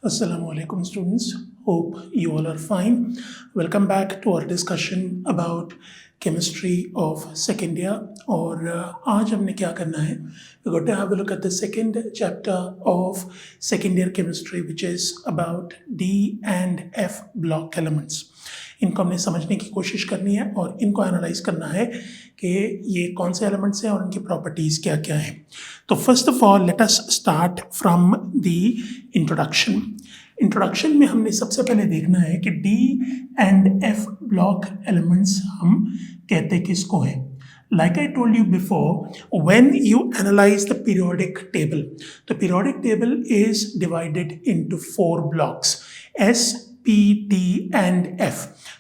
Assalamu alaikum students, hope you all are fine. Welcome back to our discussion about chemistry of second year. और आज हमने क्या करना है, we're going to have a look at the second chapter of second year chemistry, which is about D and F block elements. इनको हमने समझने की कोशिश करनी है और इनको एनालाइज करना है कि ये कौन से एलिमेंट्स हैं और उनकी प्रॉपर्टीज़ क्या क्या हैं. तो first of all let us start from the introduction में हमने सबसे पहले देखना है कि D and F block elements हम कहते किसको हैं. Like I told you before, when you analyze the periodic table, the periodic table is divided into 4 blocks, S, P, T and F.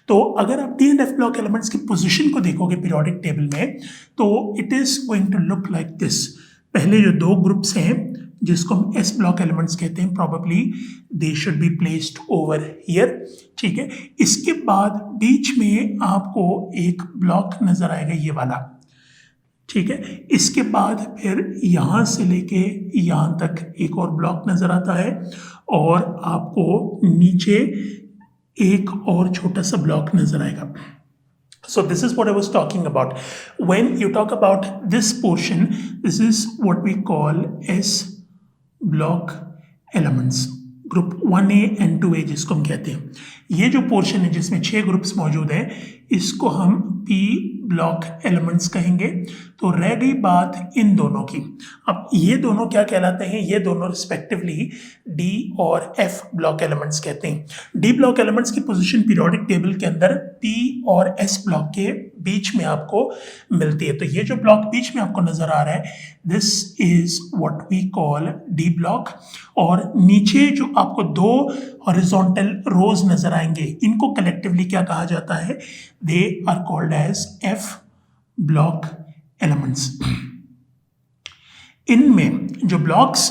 तो अगर आप D and F block elements की position को देखोगे पीरियोडिक टेबल में तो it is going to look like this. पहले जो 2 ग्रुप्स हैं जिसको हम S ब्लॉक एलिमेंट्स कहते हैं, probably they should be placed over here. ठीक है, इसके बाद बीच में आपको एक ब्लॉक नजर आएगा ये वाला. ठीक है, इसके बाद फिर यहाँ से लेके यहाँ तक एक और ब्लॉक नजर आता है और आपको नीचे एक और छोटा सा ब्लॉक नजर आएगा. So this is what I was talking about. When you talk about this portion, this is what we call S block elements. Group 1A and 2A जिसको हम कहते हैं. ये जो पोर्शन है जिसमें 6 ग्रुप्स मौजूद हैं इसको हम P ब्लॉक एलिमेंट्स कहेंगे. तो रह गई बात इन दोनों की. अब ये दोनों क्या कहलाते हैं, ये दोनों रिस्पेक्टिवली D और F ब्लॉक एलिमेंट्स कहते हैं. D ब्लॉक एलिमेंट्स की पोजीशन पीरियोडिक टेबल के अंदर P और S ब्लॉक के बीच में आपको मिलती है. तो ये जो ब्लॉक बीच में आपको नजर आ रहा है this is what we call D block. और नीचे जो आपको 2 हॉरिजॉन्टल रोज नजर आएंगे इनको कलेक्टिवली क्या कहा जाता है, they are called as F block elements. इनमें जो ब्लॉक्स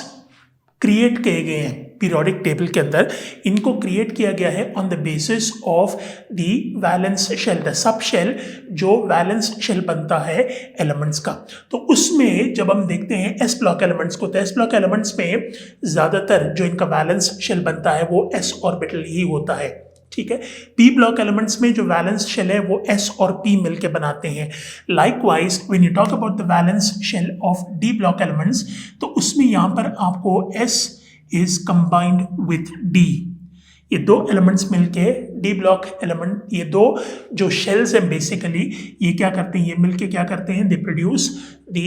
क्रिएट किए गए हैं पीरियोडिक टेबल के अंदर, इनको क्रिएट किया गया है on the basis of the valence shell, the sub shell जो वैलेंस शेल बनता है एलिमेंट्स का. तो उसमें जब हम देखते हैं एस ब्लॉक एलिमेंट्स को, तो एस ब्लॉक एलिमेंट्स में ज़्यादातर जो इनका वैलेंस शेल बनता है वो एस ऑर्बिटल ही होता है. ठीक है, पी ब्लॉक एलिमेंट्स में जो वैलेंस शेल है वो एस और पी मिलके बनाते हैं. Likewise when you talk about the valence shell of D block elements, तो उसमें यहाँ पर आपको S is combined with D. ये 2 एलिमेंट्स मिलके डी ब्लॉक एलिमेंट, ये 2 जो शेल्स हैं बेसिकली ये क्या करते हैं, ये मिलके क्या करते हैं, they produce the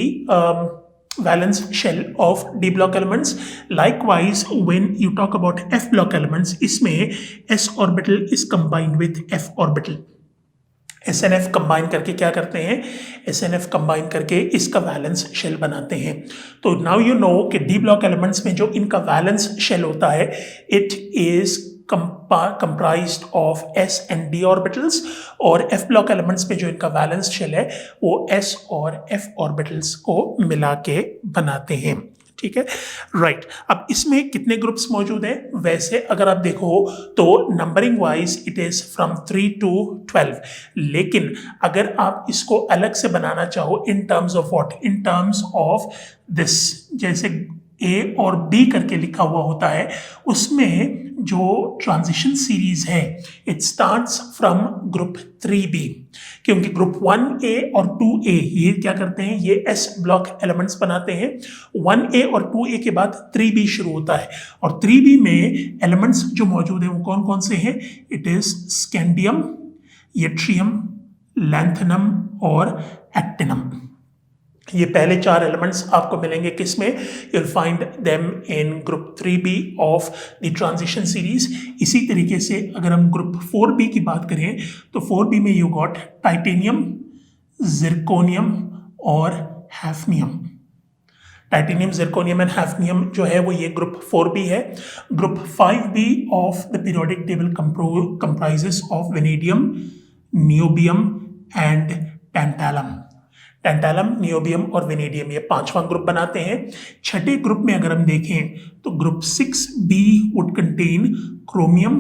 valence shell of D block elements. Likewise, when you talk about F block elements, इसमें S orbital is combined with F orbital. SNF combine करके क्या करते हैं, SNF कंबाइन करके इसका वैलेंस शेल बनाते हैं. तो नाउ यू नो कि डी ब्लॉक एलिमेंट्स में जो इनका वैलेंस शेल होता है it is comprised of S and D orbitals, और F block elements में जो इनका वैलेंस शेल है वो S और F orbitals को मिला के बनाते हैं. ठीक है, राइट. अब इसमें कितने ग्रुप्स मौजूद हैं, वैसे अगर आप देखो तो numbering wise it is from 3 to 12. लेकिन अगर आप इसको अलग से बनाना चाहो in terms of what, in terms of this, जैसे A और B करके लिखा हुआ होता है, उसमें जो ट्रांजिशन सीरीज है it starts from group 3B, क्योंकि ग्रुप 1A और 2A ये क्या करते हैं, ये S ब्लॉक एलिमेंट्स बनाते हैं. 1A और 2A के बाद 3B शुरू होता है और 3B में एलिमेंट्स जो मौजूद हैं वो कौन कौन से हैं, it is scandium, yttrium, lanthanum और एक्टिनम. ये पहले 4 एलिमेंट्स आपको मिलेंगे किसमें, you'll find them in group 3B of the transition series. इसी तरीके से अगर हम ग्रुप 4B की बात करें तो 4B में you got टाइटेनियम, जिरकोनियम और hafnium. Titanium, zirconium and hafnium जो है वो ये ग्रुप 4B है. Group 5B of the periodic table comprises of vanadium, niobium and tantalum. Tantalum, niobium और वेनेडियम ये 5वां ग्रुप बनाते हैं. छठे ग्रुप में अगर हम देखें तो group 6B would contain chromium,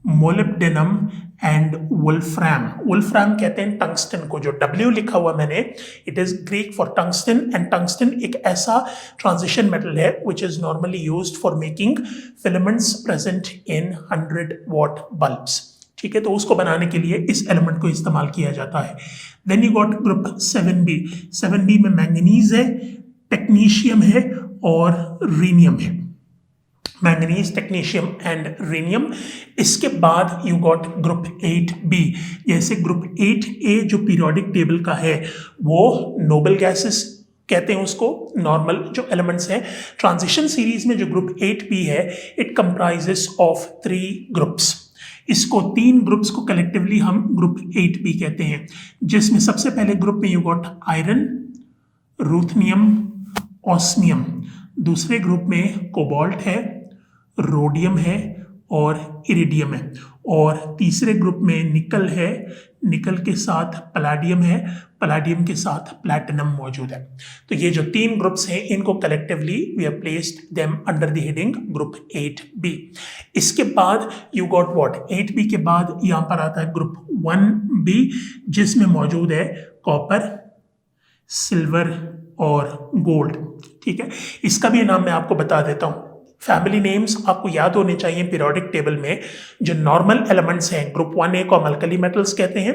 molybdenum and wolfram. Wolfram कहते हैं टंगस्टन को, जो W लिखा हुआ मैंने, it is Greek for tungsten, and tungsten एक ऐसा ट्रांजिशन मेटल है which is normally used for making filaments present in 100 what bulbs. ठीक है, तो उसको बनाने के लिए इस एलिमेंट को इस्तेमाल किया जाता है। Then you got group 7B। 7B में मैंगनीज है, टेक्नीशियम है और रीनियम है। Manganese, technetium and rhenium. इसके बाद यू गॉट ग्रुप 8B। जैसे ग्रुप 8A जो पीरियोडिक टेबल का है वो नोबल गैसेस कहते हैं उसको, नॉर्मल जो एलिमेंट्स हैं। ट्रांजिशन सीरीज में जो ग्रुप 8B है इट कंप्राइजेस ऑफ 3 ग्रुप्स। इसको 3 ग्रुप्स को कलेक्टिवली हम ग्रुप 8B कहते हैं, जिसमें सबसे पहले ग्रुप में यू गॉट आयरन, रूथनियम, ऑस्मियम। दूसरे ग्रुप में कोबाल्ट है, रोडियम है और इरिडियम है। और तीसरे ग्रुप में निकल है, निकल के साथ पैलेडियम है, पैलेडियम के साथ प्लैटिनम मौजूद है। तो ये जो 3 ग्रुप्स हैं इनको collectively we have placed them under the heading group 8B। इसके बाद यू गॉट व्हाट, 8B के बाद यहाँ पर आता है ग्रुप 1B जिसमें मौजूद है कॉपर, सिल्वर और गोल्ड। ठीक है, इसका भी नाम मैं आपको बता देता हूँ। फैमिली नेम्स आपको याद होने चाहिए पीरियोडिक टेबल में। जो नॉर्मल एलिमेंट्स हैं, ग्रुप 1A को हम अल्कली मेटल्स कहते हैं,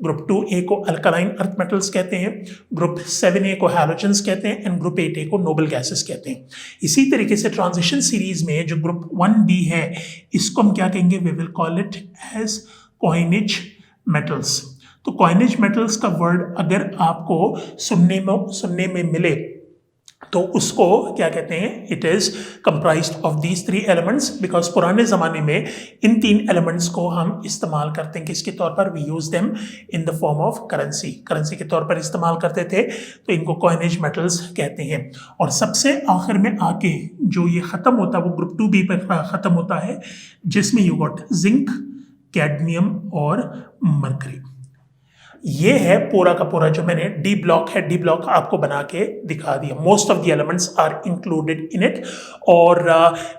ग्रुप 2A को अल्कलाइन अर्थ मेटल्स कहते हैं, ग्रुप 7A को हैलोजेंस कहते हैं एंड ग्रुप 8A को नोबल गैसेस कहते हैं। इसी तरीके से ट्रांजिशन सीरीज में जो ग्रुप 1B है इसको हम क्या कहेंगे, we will call it as coinage metals. तो कॉइनेज मेटल्स का वर्ड अगर आपको सुनने में मिले तो उसको क्या कहते हैं, it is comprised of these 3 elements, because पुराने जमाने में इन 3 एलिमेंट्स को हम इस्तेमाल करते हैं किसके तौर पर, we use them in the form of currency, currency के तौर पर इस्तेमाल करते थे, तो इनको कॉइनेज मेटल्स कहते हैं। और सबसे आखिर में आके जो ये खत्म होता है वो ग्रुप 2B पर खत्म होता है, जिसमें यू गॉट जिंक, कैडमियम और मरकरी। ये है पूरा का पूरा जो मैंने डी ब्लॉक है, डी ब्लॉक आपको बना के दिखा दिया। Most of the elements are included in it. और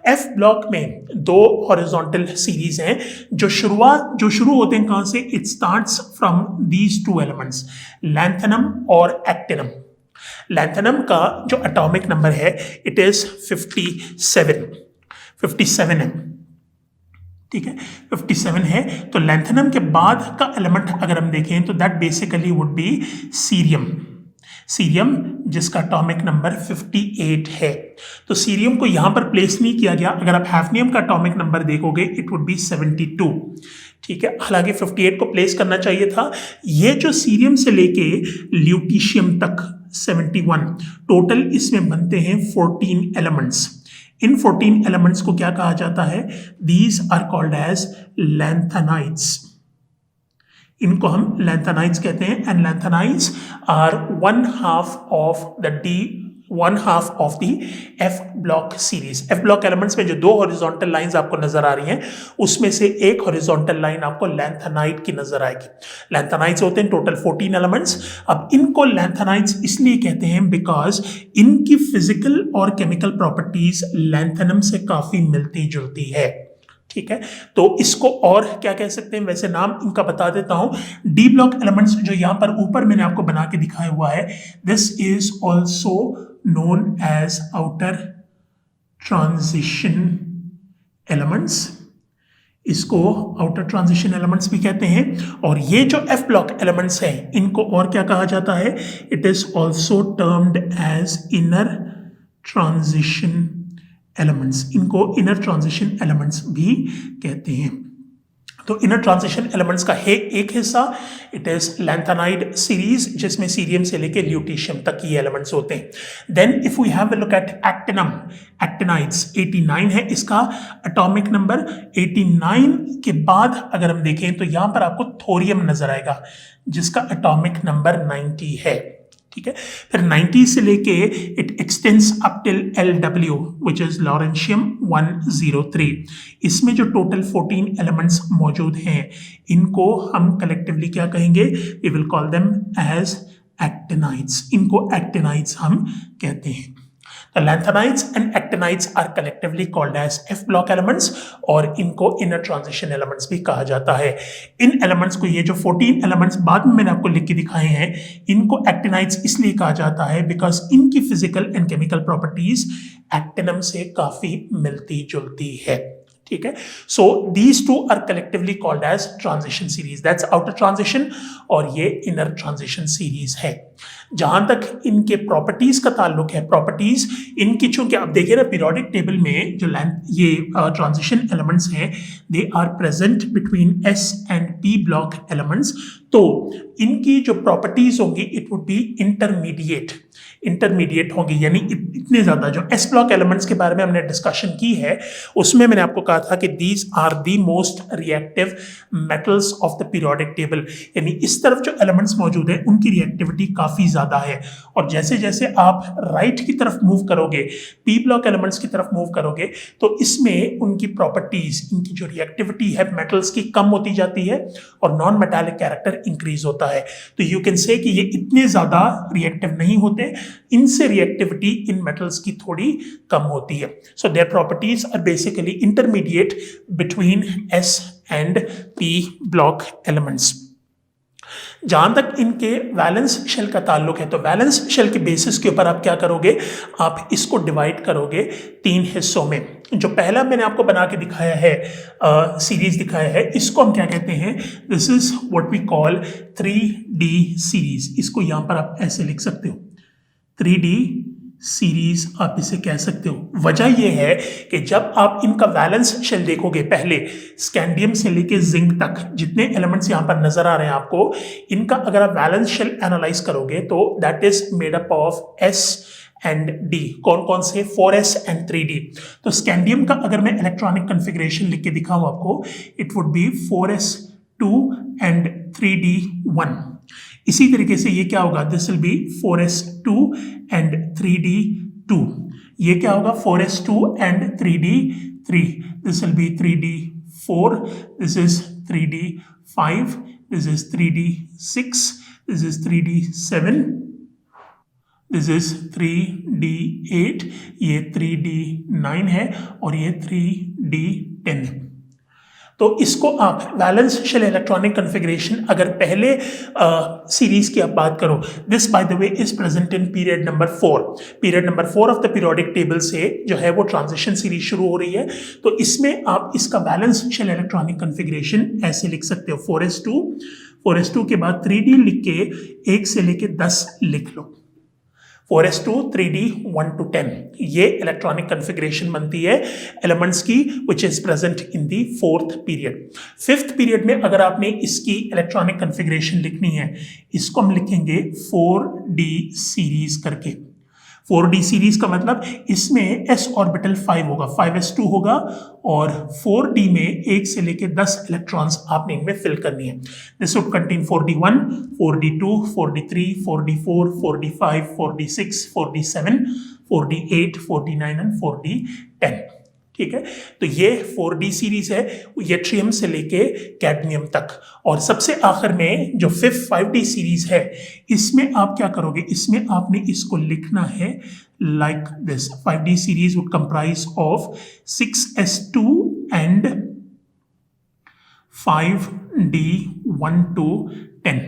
एफ ब्लॉक में 2 हॉरिजॉन्टल सीरीज हैं जो शुरू होते हैं कहां से, it starts from these 2 elements, lanthanum और एक्टिनम। लैंथेनम का जो एटॉमिक नंबर है इट इज 57 है। ठीक है, 57 है। तो लैंथेनम के बाद का एलिमेंट अगर हम देखें तो that basically would be cerium. Cerium जिसका एटॉमिक नंबर 58 है। तो सीरियम को यहां पर प्लेस नहीं किया गया। अगर आप हैफनियम का एटॉमिक नंबर देखोगे इट वुड बी 72। ठीक है, हालांकि 58 को प्लेस करना चाहिए था। ये जो सीरियम से लेके ल्यूटीशियम तक 71, टोटल इसमें बनते हैं 14 एलिमेंट्स। इन 14 एलिमेंट्स को क्या कहा जाता है, these are called as lanthanides. इनको हम लैंथेनाइड्स कहते हैं and lanthanides are 1/2 of the F block series. F block elements में जो 2 हॉरिजॉन्टल लाइंस आपको नजर आ रही हैं उसमें से एक हॉरिजॉन्टल लाइन आपको लैंथेनाइड की नजर आएगी। लैंथेनाइड्स होते हैं टोटल 14 एलिमेंट्स। अब इनको लैंथेनाइड्स इसलिए कहते हैं बिकॉज इनकी फिजिकल और केमिकल प्रॉपर्टीज लैंथेनम से काफी मिलती जुलती है। ठीक है, तो इसको और क्या कह सकते हैं, वैसे नाम इनका बता देता हूं। डी ब्लॉक एलिमेंट्स जो यहां पर ऊपर मैंने आपको बना के दिखाया हुआ है, this is also known as outer transition elements। इसको outer transition elements भी कहते हैं। और ये जो F block elements हैं इनको और क्या कहा जाता है, it is also termed as inner transition elements। इनको inner transition elements भी कहते हैं। तो इनर ट्रांजिशन एलिमेंट्स का है एक हिस्सा इट इज लैंथेनाइड सीरीज जिसमें सीरियम से लेके ल्यूटीशियम तक ये एलिमेंट्स होते हैं। Then if we have a look at actinium, actinides 89 है इसका एटॉमिक नंबर। 89 के बाद अगर हम देखें तो यहां पर आपको थोरियम नजर आएगा जिसका एटॉमिक नंबर 90 है। ठीक है, फिर 90 से लेके it extends up till LW which is lawrencium 103। इसमें जो टोटल 14 एलिमेंट्स मौजूद हैं इनको हम कलेक्टिवली क्या कहेंगे, we will call them as actinides. इनको एक्टिनाइड्स हम कहते हैं। तो lanthanides and actinides are collectively called as F block elements और इनको इनर ट्रांजिशन एलिमेंट्स भी कहा जाता है। इन एलिमेंट्स को, ये जो 14 एलिमेंट्स बाद में मैंने आपको लिख के दिखाए हैं, इनको एक्टिनाइड्स इसलिए कहा जाता है बिकॉज इनकी physical and chemical properties actinium से काफी मिलती जुलती है। ठीक है, so these two are collectively called as transition series, that's outer transition और ये इनर ट्रांजिशन सीरीज है। जहां तक इनके प्रॉपर्टीज का ताल्लुक है, प्रॉपर्टीज इनकी, चूंकि आप देखिए ना पीरियोडिक टेबल में जो ये ट्रांजिशन एलिमेंट्स हैं, they are present between S and P block elements, तो इनकी जो प्रॉपर्टीज होंगी इट वुड बी इंटरमीडिएट होंगी, यानी इतने ज्यादा। जो एस ब्लॉक एलिमेंट्स के बारे में हमने डिस्कशन की है उसमें मैंने आपको कहा था कि these are the most reactive metals of the periodic table, यानी इस तरफ जो एलिमेंट्स मौजूद है उनकी रिएक्टिविटी काफी ज्यादा है। और जैसे जैसे आप राइट की तरफ मूव करोगे, पी ब्लॉक एलिमेंट्स की तरफ मूव करोगे, तो इसमें उनकी प्रॉपर्टीज, इनकी जो रिएक्टिविटी है मेटल्स की, कम होती जाती है और नॉन मेटालिक कैरेक्टर इंक्रीज होता है। तो यू कैन से कि ये इतने ज्यादा रिएक्टिव नहीं होते, इनसे रिएक्टिविटी इन मेटल्स की थोड़ी कम होती है। So their properties are basically intermediate between S and P block elements. जहां तक इनके वैलेंस शेल का ताल्लुक है, तो वैलेंस शेल के बेसिस के ऊपर आप क्या करोगे, आप इसको डिवाइड करोगे 3 हिस्सों में। जो पहला मैंने आपको बना के दिखाया है, सीरीज दिखाया है, इसको हम क्या कहते हैं, this is what we call 3D series. इसको यहां पर आप ऐसे लिख सकते हो, 3D सीरीज आप इसे कह सकते हो। वजह यह है कि जब आप इनका वैलेंस शेल देखोगे, पहले स्कैंडियम से लेके जिंक तक जितने एलिमेंट्स यहां पर नजर आ रहे हैं आपको, इनका अगर आप वैलेंस शेल एनालाइज करोगे तो that is made up of S and D. कौन कौन से, 4s एंड 3d। तो स्कैंडियम का अगर मैं इलेक्ट्रॉनिक कॉन्फ़िगरेशन लिख के दिखाऊं आपको, it would be 4s2 and 3d1। इसी तरीके से ये क्या होगा, this will be 4s2 and 3d2। ये क्या होगा, 4s2 and 3d3। This will be 3d4, this is 3d5, this is 3d6, this is 3d7, this is 3d8, ये 3d9 है और ये 3d10 है। तो इसको आप वैलेंस शेल इलेक्ट्रॉनिक कॉन्फ़िगरेशन, अगर पहले सीरीज की आप बात करो, this by the way is present in period number 4। Period number 4 of the periodic table से जो है वो ट्रांजिशन सीरीज शुरू हो रही है। तो इसमें आप इसका वैलेंस शेल इलेक्ट्रॉनिक कॉन्फ़िगरेशन ऐसे लिख सकते हो, 4s2 के बाद 3d लिख के 1 से लेके 10 लिख लो, 4s2 3d 1 to 10। ये इलेक्ट्रॉनिक कॉन्फ़िगरेशन बनती है एलिमेंट्स की which is present in the 4th period. 5th period में अगर आपने इसकी इलेक्ट्रॉनिक कॉन्फ़िगरेशन लिखनी है, इसको हम लिखेंगे 4d सीरीज करके। 4d सीरीज का मतलब इसमें s ऑर्बिटल 5 होगा, 5s2 होगा और 4d में 1 से लेके 10 इलेक्ट्रॉन्स आपने इनमें फिल करनी है। This would contain 4d1, 4d2, 4d3, 4d4, 4d5, 4d6, 4d7, 4d8, 4d9 and 4d10। ठीक है, तो ये 4d सीरीज है, यट्रियम से लेके कैडमियम तक। और सबसे आखिर में जो 5d सीरीज है, इसमें आप क्या करोगे, इसमें आपने इसको लिखना है like this. 5d series would comprise of 6s2 and 5d1 to 10।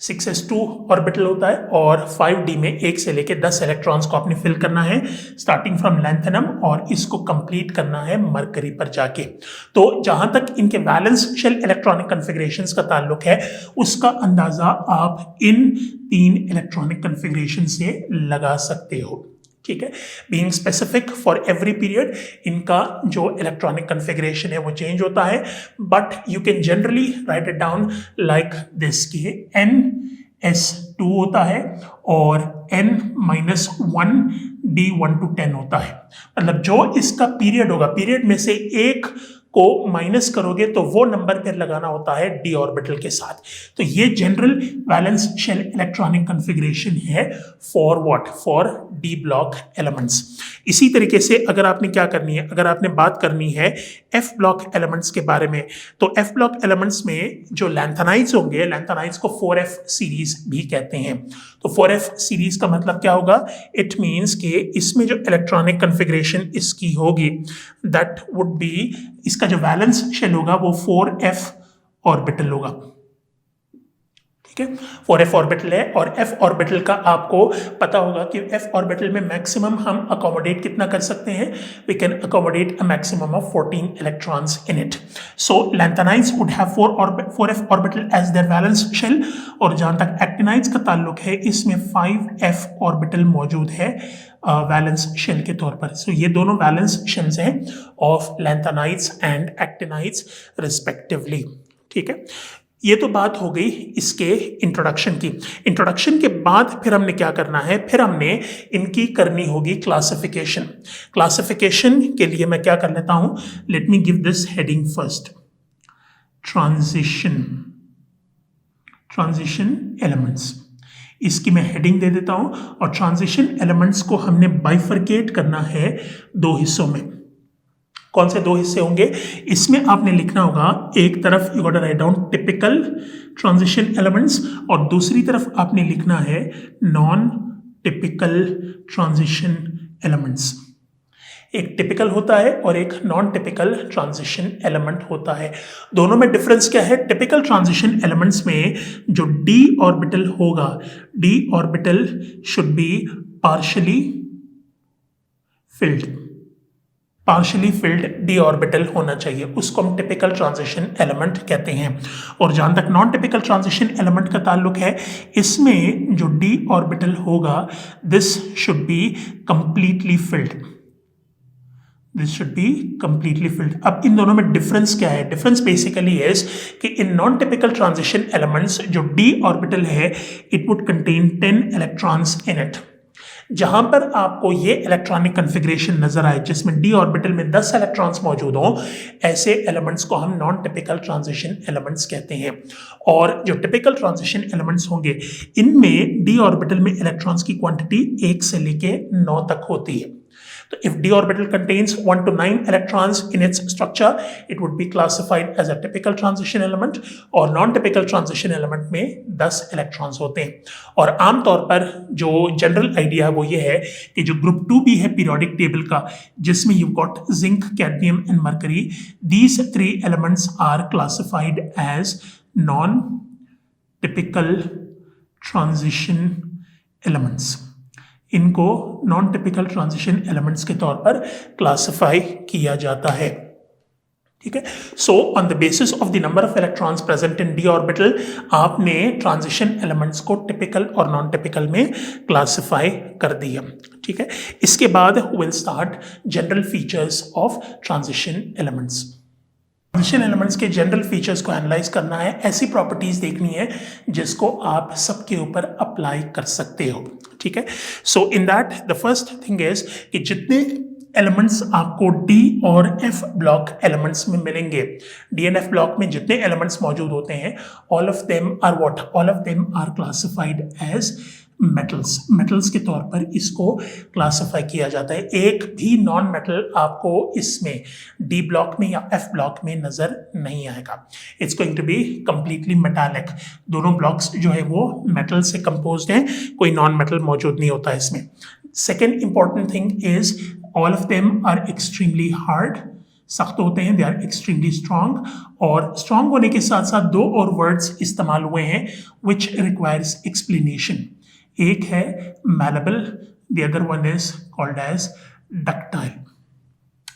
6s2 orbital होता है और 5d में 1 से लेके 10 इलेक्ट्रॉन्स को आपने फिल करना है स्टार्टिंग फ्रॉम लैंथेनम और इसको कंप्लीट करना है मरकरी पर जाके। तो जहां तक इनके वैलेंस शेल इलेक्ट्रॉनिक कॉन्फ़िगरेशंस का ताल्लुक है, उसका अंदाजा आप इन 3 इलेक्ट्रॉनिक कॉन्फ़िगरेशन से लगा सकते हो। ठीक है, being specific for every period इनका जो इलेक्ट्रॉनिक कॉन्फ़िगरेशन है वो चेंज होता है, but you can generally right it down like this कि NS2 होता है और N-1 D1 to 10 होता है। मतलब जो इसका पीरियड होगा, पीरियड में से एक को माइनस करोगे तो वो नंबर फिर लगाना होता है d ऑर्बिटल के साथ। तो ये general valence shell electronic configuration है for what, for d block elements. इसी तरीके से अगर आपने क्या करनी है, अगर आपने बात करनी है f ब्लॉक एलिमेंट्स के बारे में, तो f ब्लॉक एलिमेंट्स में जो लैंथेनाइड्स होंगे, लैंथेनाइड्स को 4f सीरीज भी कहते हैं। तो 4f सीरीज का मतलब क्या होगा, इट मीन्स कि इसमें जो इलेक्ट्रॉनिक कॉन्फ़िगरेशन इसकी होगी दैट वुड बी, इसका जो वैलेंस शेल होगा वो 4f ऑर्बिटल होगा। ठीक है, 4f ऑर्बिटल है और f ऑर्बिटल का आपको पता होगा कि f ऑर्बिटल में मैक्सिमम हम अकोमोडेट कितना कर सकते हैं, we can accommodate a maximum of 14 electrons in it. So lanthanides would have 4f orbital as their valence shell, और जहां तक एक्टिनाइड्स का ताल्लुक है इसमें 5f ऑर्बिटल मौजूद है वैलेंस शेल के तौर पर। सो ये दोनों वैलेंस शेल्स हैं of lanthanides and actinides respectively. ठीक है, ये तो बात हो गई इसके इंट्रोडक्शन की। इंट्रोडक्शन के बाद फिर हमने क्या करना है, फिर हमने इनकी करनी होगी क्लासिफिकेशन। क्लासिफिकेशन के लिए मैं क्या कर लेता हूं, let me give this heading first, transition elements. इसकी मैं हेडिंग दे देता हूं, और ट्रांजिशन एलिमेंट्स को हमने बाइफरकेट करना है दो हिस्सों में। कौन से दो हिस्से होंगे, इसमें आपने लिखना होगा, एक तरफ you got to write down typical transition elements, और दूसरी तरफ आपने लिखना है नॉन टिपिकल ट्रांजिशन एलिमेंट्स। एक टिपिकल होता है और एक नॉन टिपिकल ट्रांजिशन एलिमेंट होता है। दोनों में डिफरेंस क्या है, टिपिकल ट्रांजिशन एलिमेंट्स में जो d ऑर्बिटल होगा, d orbital should be partially field d orbital होना चाहिए, उसको हम टिपिकल ट्रांजिशन एलिमेंट कहते हैं। और जहां तक नॉन टिपिकल ट्रांजिशन एलिमेंट का ताल्लुक है, इसमें जो d ऑर्बिटल होगा this should be completely filled, अब इन दोनों में डिफरेंस क्या है, डिफरेंस बेसिकली इज कि in non typical transition elements जो d ऑर्बिटल है it would contain 10 electrons in it. जहां पर आपको ये इलेक्ट्रॉनिक कॉन्फ़िगरेशन नजर आए जिसमें d ऑर्बिटल में 10 इलेक्ट्रॉन्स मौजूद हों, ऐसे एलिमेंट्स को हम नॉन टिपिकल ट्रांजिशन एलिमेंट्स कहते हैं। और जो टिपिकल ट्रांजिशन एलिमेंट्स होंगे इनमें d ऑर्बिटल में इलेक्ट्रॉन्स की क्वांटिटी 1 से लेके 9 तक होती है। तो if d orbital contains 1 to 9 electrons in its structure, it would be classified as a typical transition element, और non-typical transition element में 10 electrons होते हैं। और आमतौर पर जो जनरल आइडिया है वो ये है कि जो ग्रुप 2b है पीरियोडिक टेबल का, जिसमें you've got zinc, cadmium and mercury, these 3 elements are classified as non-typical transition elements। इनको नॉन टिपिकल ट्रांजिशन एलिमेंट्स के तौर पर क्लासिफाई किया जाता है। ठीक है, so on the basis of the number of electrons present in d orbital आपने ट्रांजिशन एलिमेंट्स को टिपिकल और नॉन टिपिकल में क्लासिफाई कर दिया। ठीक है, इसके बाद will start general features of transition elements. Transition elements के जनरल फीचर्स को एनालाइज करना है, ऐसी प्रॉपर्टीज देखनी है जिसको आप सबके ऊपर अप्लाई कर सकते हो। ठीक है, so in that the first thing is कि जितने एलिमेंट्स आपको D और F ब्लॉक एलिमेंट्स में मिलेंगे, D एंड F ब्लॉक में जितने एलिमेंट्स मौजूद होते हैं, all of them are what, all of them are classified as metals के तौर पर इसको क्लासिफाई किया जाता है। एक भी नॉन मेटल आपको इसमें D ब्लॉक में या F ब्लॉक में नजर नहीं आएगा। It's going to be completely metallic. दोनों ब्लॉक्स जो है वो मेटल से कंपोज्ड हैं, कोई नॉन मेटल मौजूद नहीं होता इसमें। Second important thing is all of them are extremely hard, सख्त होते हैं, दे आर एक्सट्रीमली स्ट्रॉन्ग। और स्ट्रॉन्ग होने के साथ साथ दो और वर्ड्स इस्तेमाल हुए हैं विच रिक्वायर्स एक्सप्लेनेशन। एक है malleable, the other one is called as ductile।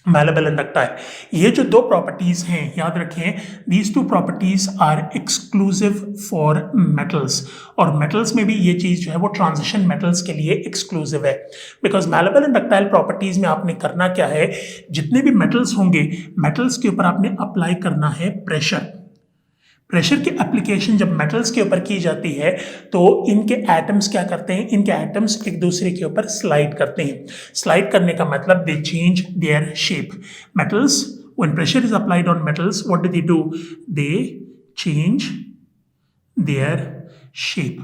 malleable and ductile, ये जो दो प्रॉपर्टीज हैं याद रखें, these two properties are exclusive for metals। और metals में भी ये चीज जो है वो ट्रांजिशन metals के लिए exclusive है। because malleable and ductile properties में आपने करना क्या है, जितने भी metals होंगे, metals के ऊपर आपने अप्लाई करना है प्रेशर। प्रेशर की एप्लीकेशन जब मेटल्स के ऊपर की जाती है तो इनके एटम्स क्या करते हैं, इनके एटम्स एक दूसरे के ऊपर स्लाइड करते हैं। स्लाइड करने का मतलब दे change their shape. Metals when pressure is applied on metals, what do? They change their shape.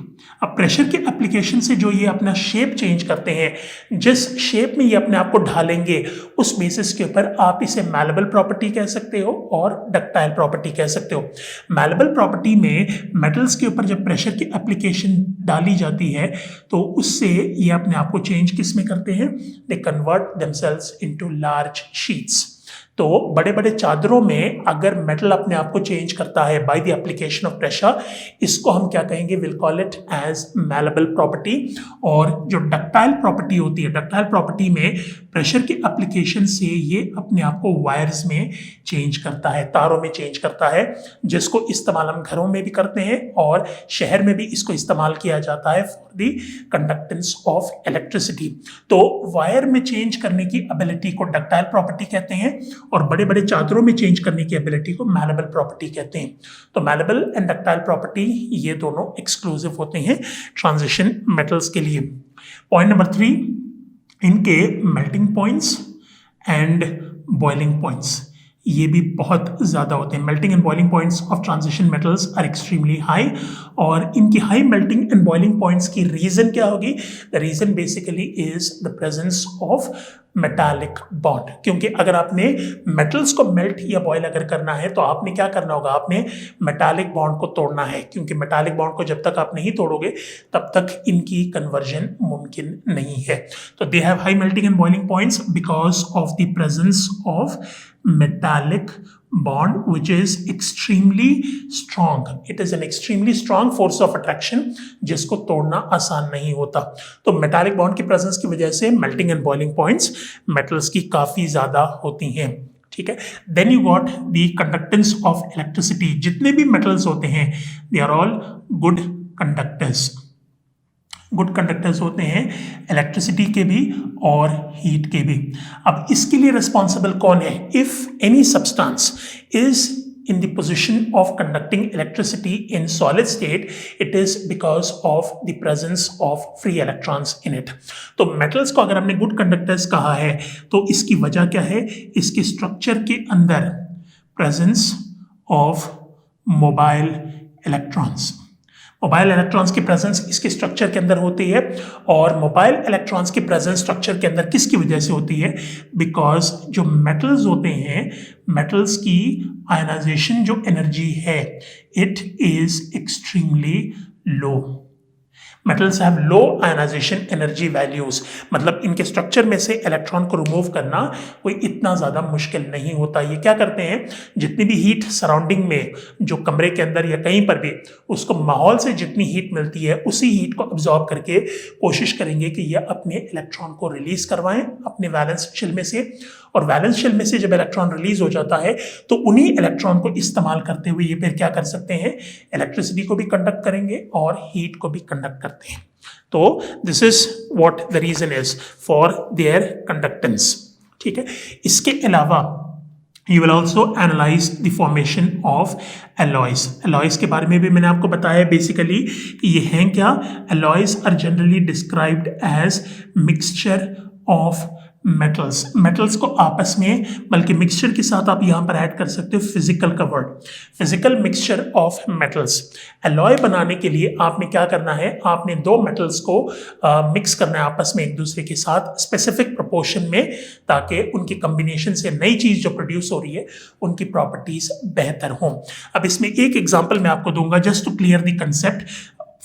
अब प्रेशर के एप्लीकेशन से जो ये अपना शेप चेंज करते हैं, जिस शेप में ये अपने आप को ढालेंगे, उस बेसिस के ऊपर आप इसे मैलेबल प्रॉपर्टी कह सकते हो और डक्टाइल प्रॉपर्टी कह सकते हो। मैलेबल प्रॉपर्टी में मेटल्स के ऊपर जब प्रेशर की एप्लीकेशन डाली जाती है तो उससे ये अपने आप को चेंज किस में करते हैं? They convert themselves into large sheets. तो बड़े बड़े चादरों में अगर मेटल अपने आप को चेंज करता है by the application of pressure, इसको हम क्या कहेंगे? Will call it as malleable property. और जो डक्टाइल प्रॉपर्टी होती है, डक्टाइल प्रॉपर्टी में प्रेशर के एप्लीकेशन से ये अपने आप को वायर्स में चेंज करता है, तारों में चेंज करता है, जिसको इस्तेमाल हम घरों में भी करते हैं और शहर में भी इसको इस्तेमाल किया जाता है for the conductance of electricity. तो वायर में चेंज करने की एबिलिटी को डक्टाइल प्रॉपर्टी कहते हैं और बड़े बड़े चादरों में चेंज करने की एबिलिटी को मैलेबल प्रॉपर्टी कहते हैं। तो मैलेबल एंड डक्टाइल प्रॉपर्टी ये दोनों एक्सक्लूसिव होते हैं ट्रांजिशन मेटल्स के लिए। पॉइंट नंबर 3, इनके melting points and boiling points ये भी बहुत ज़्यादा होते हैं। Melting and boiling points of transition metals are extremely high. और इनकी high melting and boiling points की रीज़न क्या होगी? The reason basically is the presence of metallic bond. क्योंकि अगर आपने मेटल्स को मेल्ट या बॉयल अगर करना है तो आपने क्या करना होगा? आपने मेटालिक बॉन्ड को तोड़ना है, क्योंकि मेटालिक बॉन्ड को जब तक आप नहीं तोड़ोगे तब तक इनकी कन्वर्जन मुमकिन नहीं है। तो they have high melting and boiling points because of the presence of metallic bond which is extremely strong. It is an extremely strong force of attraction जिसको तोड़ना आसान नहीं होता। तो metallic bond की presence की वजह से melting and boiling points metals की काफ़ी ज़्यादा होती हैं। ठीक है। Then you got the conductance of electricity। जितने भी metals होते हैं they are all good conductors। Good conductors होते हैं इलेक्ट्रिसिटी के भी और हीट के भी। अब इसके लिए रिस्पॉन्सिबल कौन है? If any substance is in the position of conducting electricity in solid state, it is because of the presence of free electrons in it। तो metals को अगर हमने good conductors कहा है तो इसकी वजह क्या है? इसके स्ट्रक्चर के अंदर presence of mobile electrons। Mobile electrons की प्रेजेंस इसके स्ट्रक्चर के अंदर होती है। और मोबाइल इलेक्ट्रॉन्स की प्रेजेंस स्ट्रक्चर के अंदर किसकी वजह से होती है? बिकॉज जो मेटल्स होते हैं, मेटल्स की आयनाइजेशन जो एनर्जी है, it is extremely low. Metals have low ionization energy values, मतलब इनके स्ट्रक्चर में से इलेक्ट्रॉन को रिमूव करना कोई इतना ज़्यादा मुश्किल नहीं होता। ये क्या करते हैं? जितनी भी हीट सराउंडिंग में, जो कमरे के अंदर या कहीं पर भी, उसको माहौल से जितनी हीट मिलती है उसी हीट को अब्जॉर्ब करके कोशिश करेंगे कि ये अपने इलेक्ट्रॉन को रिलीज करवाएं अपने वैलेंस शेल में से। और वैलेंस शेल में से जब इलेक्ट्रॉन रिलीज हो जाता है तो उन्हीं इलेक्ट्रॉन को इस्तेमाल करते हुए ये फिर क्या कर सकते हैं? इलेक्ट्रिसिटी को भी कंडक्ट करेंगे और हीट को भी कंडक्ट करते हैं। तो this is what the reason is for their conductance. ठीक है। इसके अलावा you will also analyze the formation of alloys। alloys के बारे में भी मैंने आपको बताया बेसिकली कि ये हैं क्या? alloys are generally described as mixture of metals को आपस में, बल्कि मिक्सचर के साथ आप यहाँ पर ऐड कर सकते हो फिजिकल का word, physical mixture of metals. Alloy बनाने के लिए आपने क्या करना है? आपने दो मेटल्स को मिक्स करना है आपस में एक दूसरे के साथ स्पेसिफिक प्रोपोर्शन में, ताकि उनकी कम्बिनेशन से नई चीज़ जो प्रोड्यूस हो रही है उनकी प्रॉपर्टीज बेहतर हों। अब इसमें एक एग्जाम्पल मैं आपको दूंगा just to clear the concept.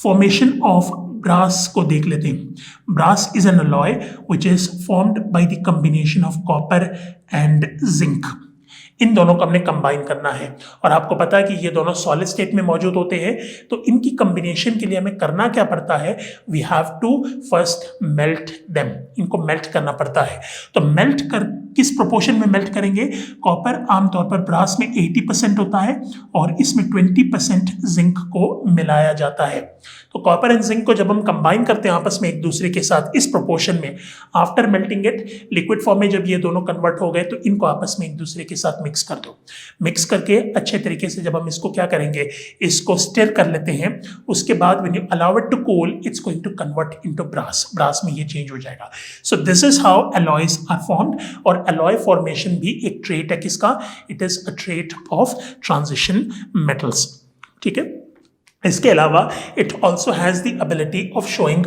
Formation of brass को देख लेते हैं। Brass is an alloy which is formed by the combination of copper and zinc. इन दोनों को हमने कंबाइन करना है और आपको पता है कि ये दोनों सॉलिड स्टेट में मौजूद होते हैं। तो इनकी कम्बिनेशन के लिए हमें करना क्या पड़ता है? We have to first melt them. इनको मेल्ट करना पड़ता है। तो मेल्ट कर किस प्रोपोर्शन में मेल्ट करेंगे? कॉपर आमतौर पर ब्रास में 80% होता है और इसमें 20% जिंक को मिलाया जाता है। तो कॉपर एंड जिंक को जब हम कंबाइन करते हैं आपस में एक दूसरे के साथ इस प्रोपोर्शन में, after melting it liquid form में जब ये दोनों कन्वर्ट हो गए तो इनको आपस में एक दूसरे के साथ मिक्स कर दो। मिक्स करके अच्छे तरीके से जब हम इसको क्या करेंगे? इसको स्टिर कर लेते हैं। उसके बाद when you allow it to cool, it's going to convert into brass. Brass में ये चेंज हो जाएगा। So this is how alloys are formed. और और alloy formation भी एक trait है किसका? It is a trait of transition metals. ठीक है, इसके अलावा it also has the ability of showing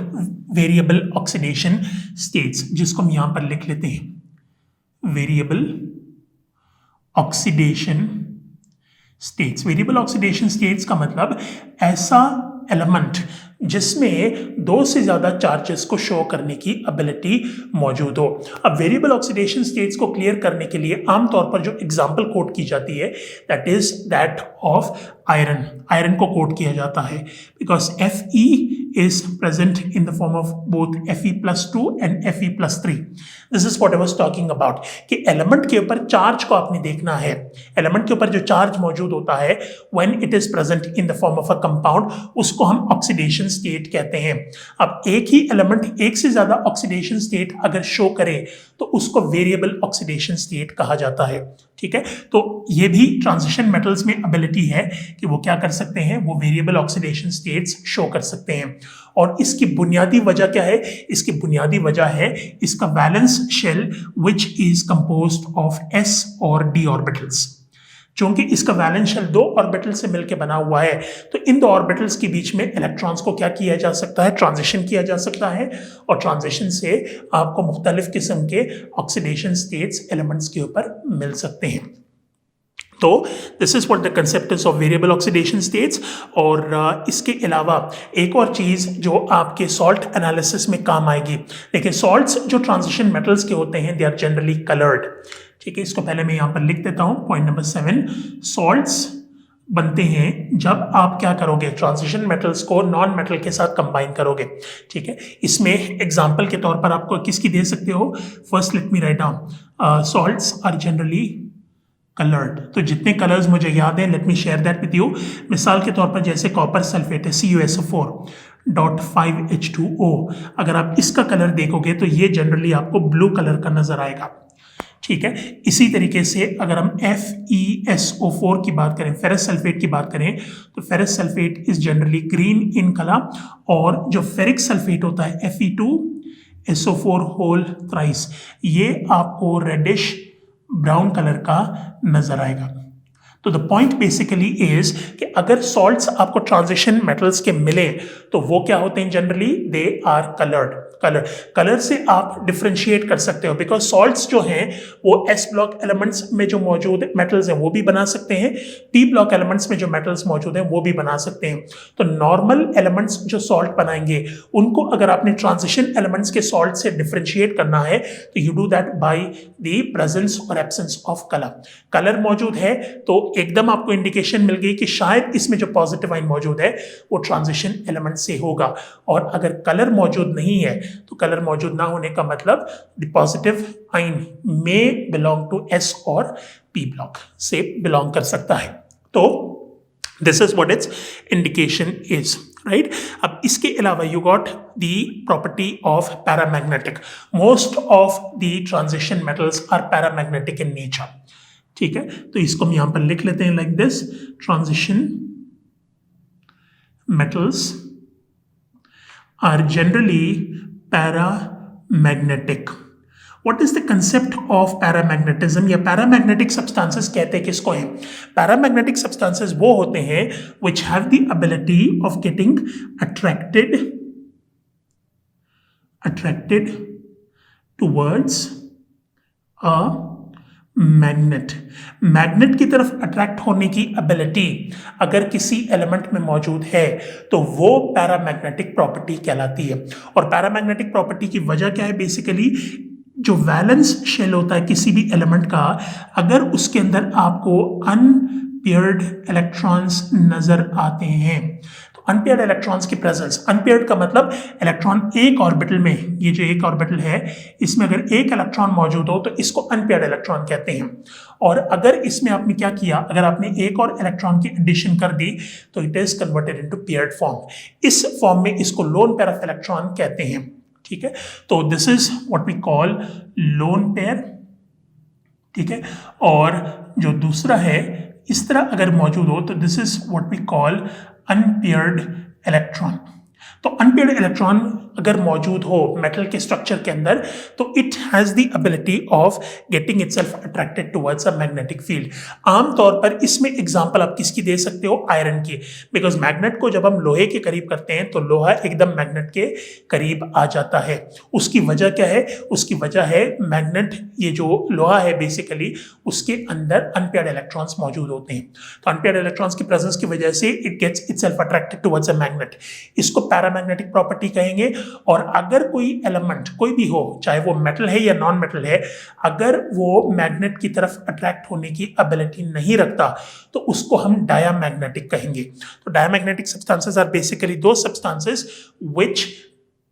variable oxidation states, जिसको हम यहां पर लिख लेते हैं variable oxidation states. Variable oxidation states का मतलब ऐसा एलिमेंट जिसमें दो से ज्यादा चार्जेस को शो करने की एबिलिटी मौजूद हो। अब वेरिएबल ऑक्सीडेशन स्टेट्स को क्लियर करने के लिए आमतौर पर जो एग्जांपल कोट की जाती है that is that of iron. Iron को कोट किया जाता है because Fe is present in the form of both Fe+2 and Fe+3. This is what I was talking about कि एलिमेंट के ऊपर चार्ज को आपने देखना है। एलिमेंट के ऊपर जो चार्ज मौजूद होता है when it is present in the form of a compound, उसको हम ऑक्सीडेशन स्टेट कहते हैं। अब एक ही एलिमेंट एक से ज्यादा ऑक्सीडेशन स्टेट अगर शो करे तो उसको वेरिएबल ऑक्सीडेशन स्टेट कहा जाता है। ठीक है, तो ये भी ट्रांजिशन मेटल्स में एबिलिटी है कि वो क्या कर सकते हैं, वो वेरिएबल ऑक्सीडेशन स्टेट्स शो कर सकते हैं। और इसकी बुनियादी वजह क्या है? इसकी बुनियादी वजह है इसका valence shell which is composed of s और d ऑर्बिटल्स। चूंकि इसका वैलेंस शेल दो ऑर्बिटल से मिलकर बना हुआ है तो इन दो ऑर्बिटल्स के बीच में इलेक्ट्रॉन्स को क्या किया जा सकता है, ट्रांजिशन किया जा सकता है, और ट्रांजिशन से आपको मुख्तलिफ किस्म के ऑक्सीडेशन स्टेट्स एलिमेंट्स के ऊपर मिल सकते हैं। तो this is what the concept is of variable oxidation states. और इसके अलावा एक और चीज़ जो आपके सॉल्ट एनालिसिस में काम आएगी, देखिए सॉल्ट्स जो ट्रांजिशन मेटल्स के होते हैं दे आर जनरली कलर्ड। ठीक है, इसको पहले मैं यहाँ पर लिख देता हूँ। पॉइंट नंबर 7, सॉल्ट्स बनते हैं जब आप क्या करोगे, ट्रांजिशन मेटल्स को नॉन मेटल के साथ कंबाइन करोगे। ठीक है, इसमें एग्जांपल के तौर पर आपको किसकी दे सकते हो? First let me write down, salts are generally coloured. तो जितने कलर्स मुझे याद हैं let me share that with you. मिसाल के तौर पर जैसे कॉपर सल्फेट है CuSO4.5H2O, अगर आप इसका कलर देखोगे तो ये जनरली आपको ब्लू कलर का नजर आएगा। ठीक है, इसी तरीके से अगर हम FeSO4 की बात करें, फेरस सल्फेट की बात करें, तो ferrous sulphate is generally green in colour, और जो फेरिक सल्फेट होता है Fe2SO4 होल थ्राइस, ये आपको रेडिश ब्राउन कलर का नजर आएगा। तो द पॉइंट बेसिकली इज कि अगर सॉल्ट्स आपको ट्रांजिशन मेटल्स के मिले तो वो क्या होते हैं, generally they are coloured. Colour से आप डिफरेंशिएट कर सकते हो बिकॉज सॉल्ट्स जो हैं वो S ब्लॉक एलिमेंट्स में जो मौजूद मेटल्स हैं वो भी बना सकते हैं, P ब्लॉक एलिमेंट्स में जो मेटल्स मौजूद हैं वो भी बना सकते हैं। तो नॉर्मल एलिमेंट्स जो सॉल्ट बनाएंगे उनको अगर आपने ट्रांजिशन एलिमेंट्स के सॉल्ट से डिफरेंशिएट करना है तो you do that by the presence और एब्सेंस ऑफ कलर। कलर मौजूद है तो एकदम आपको इंडिकेशन मिल गई कि शायद इसमें जो पॉजिटिव आइन मौजूद है वो ट्रांजिशन एलिमेंट से होगा, और अगर कलर मौजूद नहीं है तो कलर मौजूद ना होने का मतलब द पॉजिटिव आइन में बिलोंग टू S और P ब्लॉक से बिलोंग कर सकता है। तो this is what its indication is, right. अब इसके अलावा you got the property of paramagnetic. Most of the transition metals are paramagnetic in nature. ठीक है, तो इसको हम यहां पर लिख लेते हैं like this, transition metals are generally paramagnetic. What is the concept of paramagnetism? या पैरामैग्नेटिक सब्सटेंसेस कहते हैं किसको हैं? पैरामैग्नेटिक सब्सटेंसेस वो होते हैं which have the ability of getting attracted towards a magnet. Magnet की तरफ अट्रैक्ट होने की एबिलिटी अगर किसी एलिमेंट में मौजूद है तो वो पैरामैग्नेटिक प्रॉपर्टी कहलाती है। और पैरामैग्नेटिक प्रॉपर्टी की वजह क्या है? बेसिकली जो वैलेंस शेल होता है किसी भी एलिमेंट का, अगर उसके अंदर आपको अनपेयर्ड इलेक्ट्रॉन्स नजर आते हैं तो अनपेयर्ड इलेक्ट्रॉन्स की प्रेजेंस, अनपेयर्ड का मतलब इलेक्ट्रॉन एक ऑर्बिटल में, ये जो एक ऑर्बिटल है इसमें अगर एक इलेक्ट्रॉन मौजूद हो तो इसको अनपेयर्ड इलेक्ट्रॉन कहते हैं। और अगर इसमें आपने क्या किया, अगर आपने एक और इलेक्ट्रॉन की एडिशन कर दी तो it is converted into paired form. इस फॉर्म में इसको लोन पेयर ऑफ इलेक्ट्रॉन कहते हैं। ठीक है, तो this is what we call lone pair. ठीक है, और जो दूसरा है इस तरह अगर मौजूद हो तो this is what we call unpaired electron. तो अनपेयर्ड इलेक्ट्रॉन अगर मौजूद हो मेटल के स्ट्रक्चर के अंदर तो it has the ability of getting itself attracted towards a magnetic field. आमतौर पर इसमें एग्जांपल आप किसकी दे सकते हो, आयरन की, बिकॉज मैग्नेट को जब हम लोहे के करीब करते हैं तो लोहा एकदम मैग्नेट के करीब आ जाता है। उसकी वजह क्या है, उसकी वजह है मैग्नेट, ये जो लोहा है बेसिकली उसके अंदर अनपेयर्ड इलेक्ट्रॉन्स मौजूद होते हैं, तो अनपेयर्ड इलेक्ट्रॉन्स की प्रेजेंस की वजह से it gets itself attracted towards a magnet. इसको पैरामैग्नेटिक प्रॉपर्टी कहेंगे। और अगर कोई एलिमेंट कोई भी हो, चाहे वो मेटल है या नॉन मेटल है, अगर वो मैग्नेट की तरफ अट्रैक्ट होने की एबिलिटी नहीं रखता तो उसको हम डायामैग्नेटिक कहेंगे। तो डायामैग्नेटिक सब्सटेंसेस आर बेसिकली दो substances which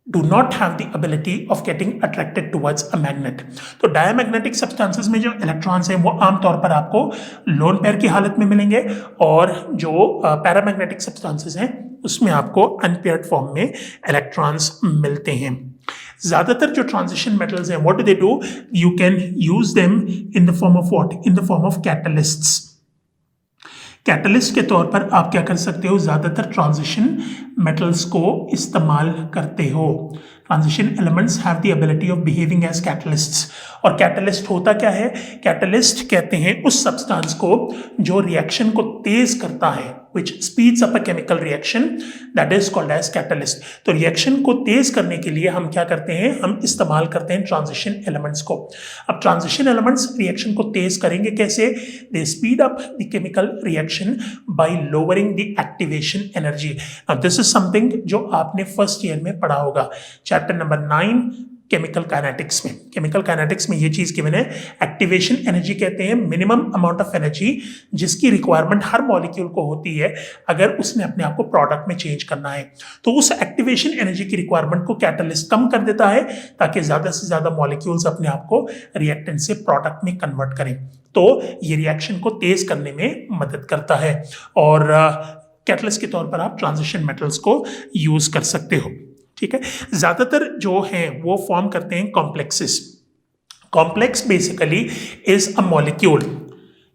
do not have the ability of getting attracted towards a magnet। तो डायमैग्नेटिक सब्सटेंसेस में जो इलेक्ट्रॉन्स हैं वो आमतौर पर आपको लोन पेयर की हालत में मिलेंगे, और जो पैरामैग्नेटिक सब्सटेंसेस हैं उसमें आपको अनपेयर्ड फॉर्म में इलेक्ट्रॉन्स मिलते हैं। ज़्यादातर जो ट्रांजिशन मेटल्स हैं, what do they do, you can use them in the form of what, in the form of catalysts. Catalyst के तौर पर आप क्या कर सकते हो, ज़्यादातर ट्रांजिशन मेटल्स को इस्तेमाल करते हो। Transition elements have the ability of behaving as catalysts. और कैटलिस्ट होता क्या है, कैटलिस्ट कहते हैं उस सब्सटेंस को जो रिएक्शन को तेज करता है, which speeds up a chemical reaction, that is called as catalyst। तो रिएक्शन को तेज करने के लिए हम क्या करते हैं, हम इस्तेमाल करते हैं ट्रांजिशन एलिमेंट्स को। अब ट्रांजिशन एलिमेंट्स रिएक्शन को तेज करेंगे कैसे, they speed up the chemical reaction by lowering the activation energy. Now this is something जो आपने फर्स्ट ईयर में पढ़ा होगा, चैप्टर नंबर 9 केमिकल काइनेटिक्स में। केमिकल काइनेटिक्स में ये चीज गिवन है, एक्टिवेशन एनर्जी कहते हैं मिनिमम अमाउंट ऑफ एनर्जी जिसकी रिक्वायरमेंट हर मॉलिक्यूल को होती है अगर उसने अपने आप को प्रोडक्ट में चेंज करना है। तो उस एक्टिवेशन एनर्जी की रिक्वायरमेंट को कैटलिस्ट कम कर देता है ताकि ज्यादा से ज्यादा मॉलिक्यूल्स अपने आप को रिएक्टेंट से प्रोडक्ट में कन्वर्ट करें। तो ये रिएक्शन को तेज करने में मदद करता है, और कैटलिस्ट के तौर पर आप ट्रांजिशन मेटल्स को यूज कर सकते हो। ठीक है, ज्यादातर जो हैं वो फॉर्म करते हैं complexes. Complex basically is a molecule,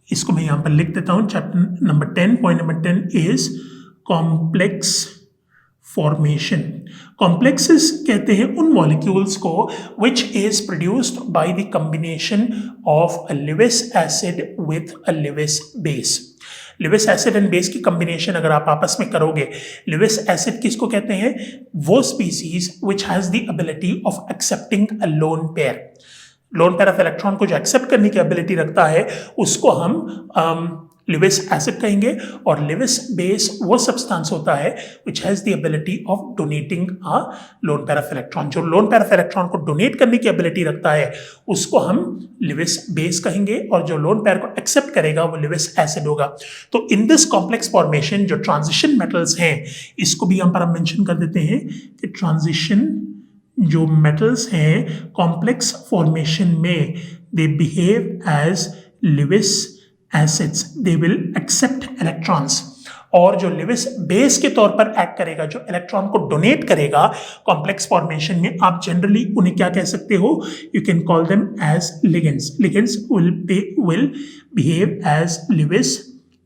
इसको मैं यहां पर लिख देता हूं, chapter number 10 point number 10 is complex formation. Complexes कहते हैं उन मॉलिक्यूल्स को which is produced by the combination of a Lewis acid with a Lewis base। Lewis acid and base की कॉम्बिनेशन अगर आप आपस में करोगे, लिविस एसिड किसको कहते हैं, वो species which has the ability of accepting a lone pair. Lone pair of electron को जो एक्सेप्ट करने की एबिलिटी रखता है उसको हम लिविस एसिड कहेंगे, और लिविस बेस वो सब्सटेंस होता है which has the ability of donating a lone pair of electron. जो लोन पेयर ऑफ इलेक्ट्रॉन को डोनेट करने की एबिलिटी रखता है उसको हम लिविस बेस कहेंगे, और जो लोन पेयर को एक्सेप्ट करेगा वो लिविस एसिड होगा। तो इन दिस कॉम्प्लेक्स फॉर्मेशन जो ट्रांजिशन मेटल्स हैं, इसको भी यहाँ पर हम मेंशन कर देते हैं कि ट्रांजिशन जो मेटल्स हैं कॉम्प्लेक्स फॉर्मेशन में they behave as Lewis acids, they will accept electrons. और जो लिविस बेस के तौर पर एक्ट करेगा, जो इलेक्ट्रॉन को डोनेट करेगा कॉम्प्लेक्स फॉर्मेशन में, आप जनरली उन्हें क्या कह सकते हो, you can call them as ligands. Ligands will behave as Lewis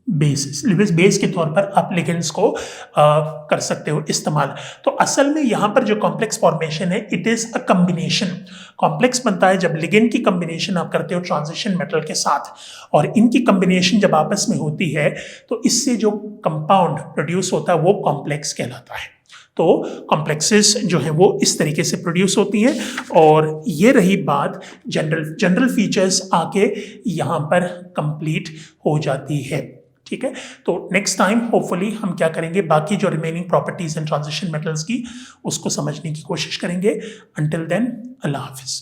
bases. Lewis base के तौर पर आप लिगेंड्स को कर सकते हो इस्तेमाल। तो असल में यहाँ पर जो कॉम्प्लेक्स फॉर्मेशन है it is a combination. Complex बनता है जब लिगेंड की कॉम्बिनेशन आप करते हो ट्रांजिशन मेटल के साथ, और इनकी कॉम्बिनेशन जब आपस में होती है तो इससे जो कंपाउंड प्रोड्यूस होता है वो कॉम्प्लेक्स कहलाता है। तो कॉम्प्लेक्सेस जो है वो इस तरीके से प्रोड्यूस होती हैं, और ये रही बात जनरल फीचर्स आके यहाँ पर कंप्लीट हो जाती है। ठीक है, तो नेक्स्ट टाइम होपफुली हम क्या करेंगे, बाकी जो remaining properties and transition metals की उसको समझने की कोशिश करेंगे। अंटिल देन, अल्लाह हाफिज।